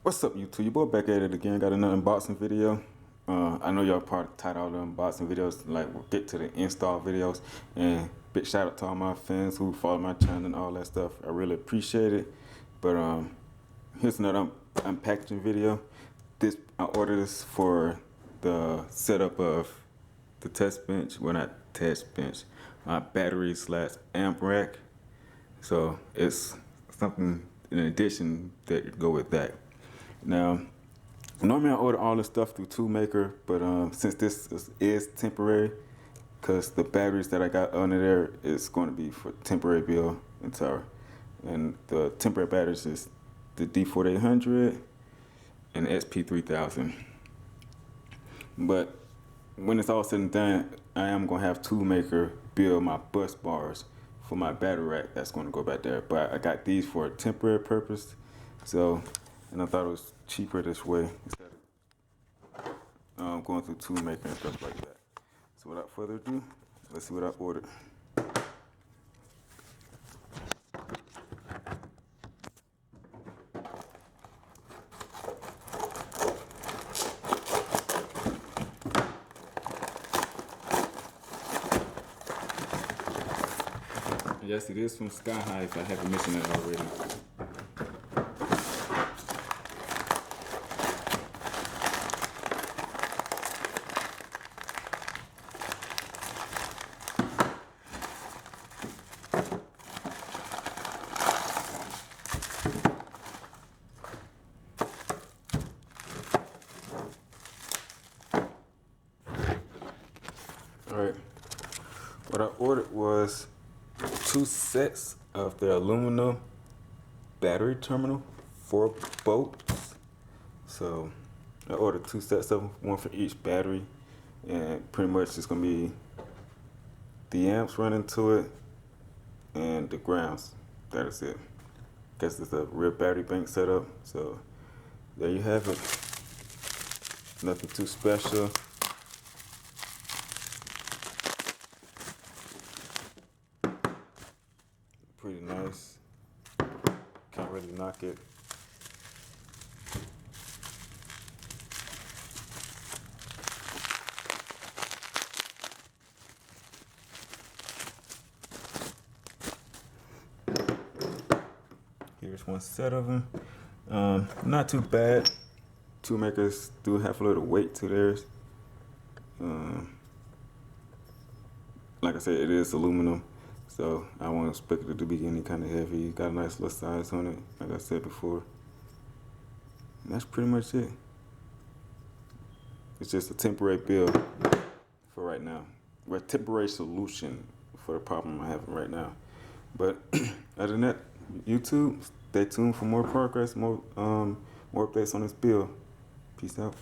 What's up, YouTube? Your boy back at it again. Got another unboxing video. I know y'all probably tired of all the unboxing videos. Like, we'll get to the install videos. And big shout out to all my fans who follow my channel and all that stuff. I really appreciate it. But here's another unpackaging video. I ordered this for the setup of the test bench. Well, not test bench. My battery / amp rack. So it's something in addition that go with that. Now, normally I order all this stuff through Toolmaker, but since this is temporary, because the batteries that I got under there is going to be for temporary build and tower. And the temporary batteries is the D4800 and the SP3000. But when it's all said and done, I am going to have Toolmaker build my bus bars for my battery rack that's going to go back there. But I got these for a temporary purpose. So, and I thought it was cheaper this way instead of going through Toolmaker and stuff like that. So without further ado, let's see what I ordered. Yes, it is from Sky High, if I haven't mentioned that already. Alright, what I ordered was 2 sets of the aluminum battery terminal, 4 bolts. So I ordered 2 sets of them, one for each battery, and pretty much it's gonna be the amps running to it and the grounds. That is it. Guess it's a real battery bank setup. So there you have it. Nothing too special. Pretty nice. Can't really knock it. Here's one set of them. Not too bad. Toolmakers do have a little weight to theirs. Like I said, it is aluminum. So I won't expect it to be any kind of heavy. Got a nice little size on it, like I said before. And that's pretty much it. It's just a temporary build for right now. We're a temporary solution for the problem I'm having right now. But other than that, YouTube, stay tuned for more progress, more updates on this build. Peace out.